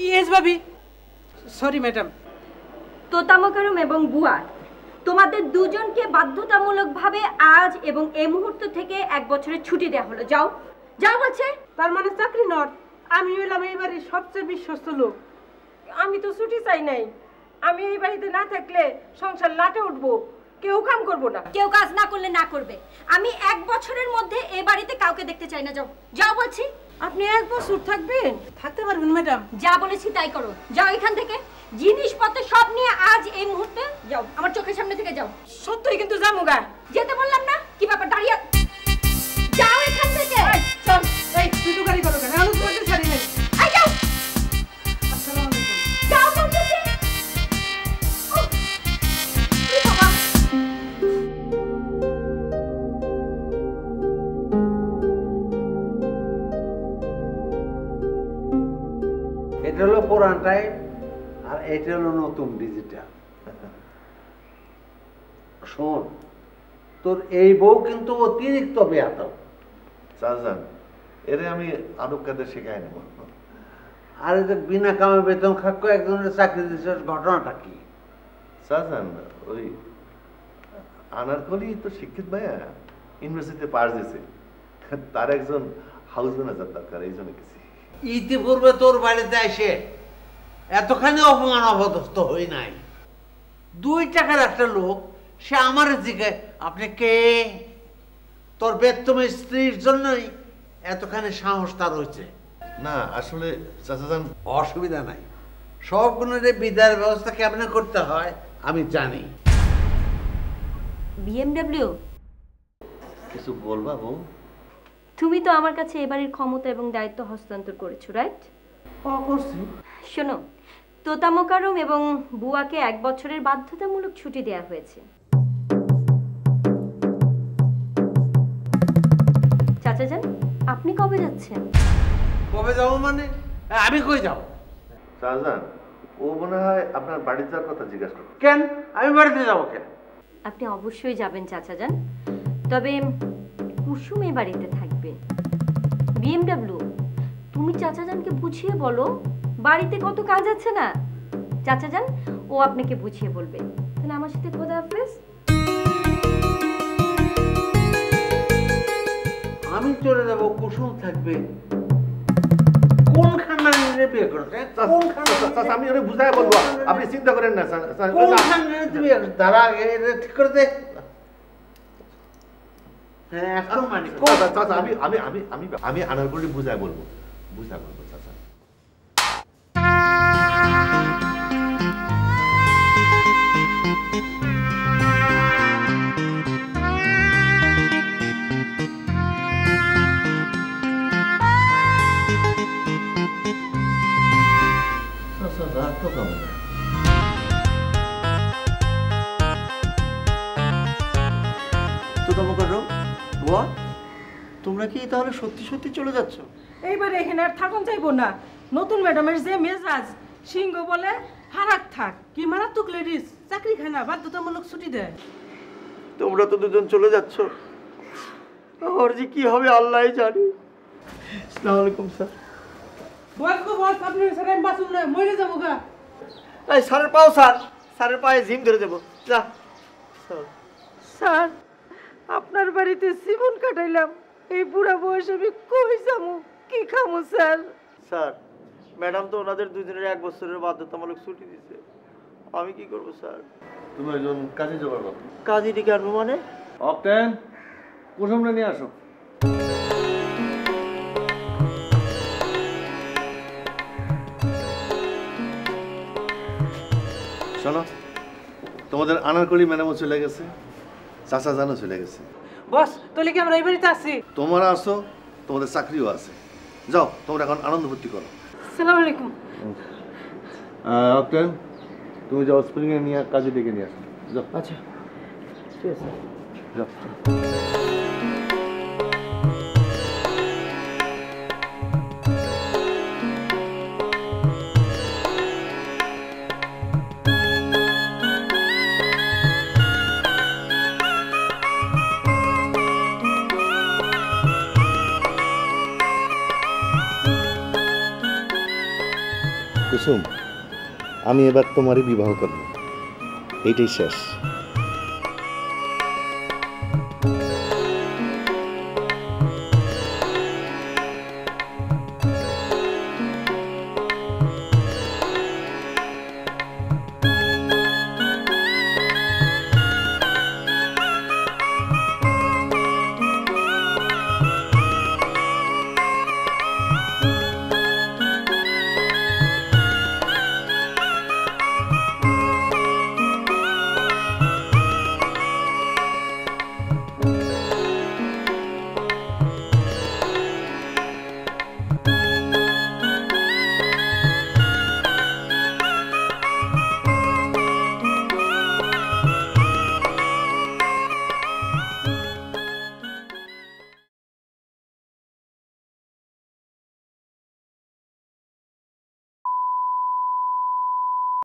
Yes ভাবি, sorry madam. তোতামকারম এবং বুয়া, তোমাদের দুজনকে বাধ্যতামূলকভাবে আজ এবং এই মুহূর্ত থেকে 1 বছরের ছুটি দেওয়া হলো। যাও যাও বলছে। তার মানে চাকরি নট, আমি হইলাম এই বাড়ির সবচেয়ে বিশ্বস্ত লোক। আমি তো ছুটি চাই নাই। আমি এই বাড়িতে না থাকলে সংসার লাটে উঠবো, কেউ কাম করবো না। কেউ কাজ না করলে না করবে। আমি 1 বছরের মধ্যে এই বাড়িতে কাউকে দেখতে চাই না। যাও যাও বলছি। আপনি 1 বছর থাকবেন? থাকতে পারবেন ম্যাডাম। যা বলেছি তাই করো। যাও এখান থেকে, জিনিসপত্র সব নিয়ে আজ এই মুহূর্তে যাও, আমার চোখের সামনে থেকে যাও। সত্যই কিন্তু যামুগা। যেতে বললাম না? কি ব্যাপার, দাঁড়িয়ে যাও এখান থেকে। চল, এই তুই তো গাড়ি করো কেন? আমি তোমাকে ছাড়ি নাই। এই যাও। আসসালামু আলাইকুম। যাও বলতেছি। কি বাবা, এটা হলো পুরান টাইপ আর এটা হলো নতুন ডিজিটাল। শোন, তোর এই বউ কিন্তু অতিরিক্ত বেয়াদব। চাচান, এরে আমি আদব কায়দা শেখাই নেব। আর এই যে বিনা কামে বেতন খাক্য একজনের চাকরি দিচ্ছে, ঘটনাটা কি? চাচান, ওই আনারকলি তো শিক্ষিত ভাইয়া, ইউনিভার্সিটিতে পাস দিয়েছে, তার একজন হাউস ম্যানেজার দরকার, এই জন্য গেছি। ইতিপূর্বে তোর বাড়িতে এসে এতখানি অপমান অপদস্থ হই নাই। 2 টাকার একটা লোক সে আমার দিকে, আপনি কে? তোর বেতন স্ত্রীর জন্যই এতখানি সাহস তার হয়েছে। না আসলে চাচাজান, অসুবিধা নাই, সবগুলোর বিদায়ের ব্যবস্থা কেমন করতে হয় আমি জানি। BMW, কিছু বলবা বউ? তুমি তো আমার কাছে এবারের ক্ষমতা এবং দায়িত্ব হস্তান্তর করেছো, রাইট? করছি। শোনো, তোতামকারম এবং বুয়াকে 1 বছরের বাধ্যতামূলক ছুটি দেওয়া হয়েছে। চাচা যান, আপনি কবে যাচ্ছেন? কবে যাবো মানে? আমি কই যাব? চাচাজান, ও মনে হয় আপনার বাড়ি যাওয়ার কথা জিজ্ঞাসা করো। কেন আমি বাড়িতে যাবো কেন? আপনি অবশ্যই যাবেন চাচা যান, তবে কুসুম এই বাড়িতে থাকবে। BMW, তুমি চাচা জানকে বুঝিয়ে বলো বাড়িতে কত কাজ আছে না। চাচা যান, ও আপনাকে বুঝিয়ে বলবে। তাহলে আমার সাথে খোদা হাফেজ। আমি চলে যাব, কুসুম থাকবে। কোন খানদানে বিয়ে করছে? কোন খানদানে? আমি ওরে বুঝায় বলবো, আপনি চিন্তা করেন না। কোন খানদানে বিয়ে করছে? দাঁড়া, এটা ঠিক করে দে। হ্যাঁ, এখন মানে চাচা, আমি আনারকলি বুঝায় বলবো, বুঝায় বলবো চাচা। রাগ তো কেমন? তোমরা কি তাহলে সত্যি সত্যি চলে যাচ্ছ? এইবারে এখানে আর থাকুন চাইবো না। নতুন ম্যাডামের যে মেজাজ, সিংহ বলে হারাক থাক। কি মারাত্মক লেডিস, চাকরি খায় না, বাধ্যতামূলক ছুটি দেয়। তোমরা তো দুজন চলে যাচ্ছ, আমার যে কি হবে আল্লাহই জানে। আসসালামু আলাইকুম স্যার। বস গো বস, আপনি স্যার আমি বাসুন না, মরে যাবো গা। এই স্যারের পাও স্যার, স্যারের পায়ে জিম ধরে দেবো। যা স্যার, আপনার বাড়িতে জীবন কাটাইলাম, এই বুড়া বয়সে আমি কই যাবো, কি খামো স্যার? স্যার, ম্যাডাম তো ওনাদের দুজনের 1 বছরের বাধ্যতামূলক ছুটি দিয়েছে, আমি কি করবো স্যার? তুমি একজন কাজে যাবার কথা। কাজী ডেকে আনবো মানে? অক্টেন, কুসুমটা নিয়ে আসো। শোনো, তোমাদের আনারকলি ম্যাডামও চলে গেছে, চাচা জানও চলে গেছে। বস, তাহলে কি আমরা এই বাড়িতে আছি? তোমরা আসো, তোমাদের চাকরিও আছে। যাও, তোমরা এখন আনন্দ ভর্তি করো। আসসালামু আলাইকুম। অক্টেন, তুমি যাও স্প্রিংয়ে নিয়ে কাজে ডেকে নিয়ে আসো। যাও। আচ্ছা ঠিক আছে যাও। কুসুম, আমি এবার তোমারই বিবাহ করব, এইটাই শেষ।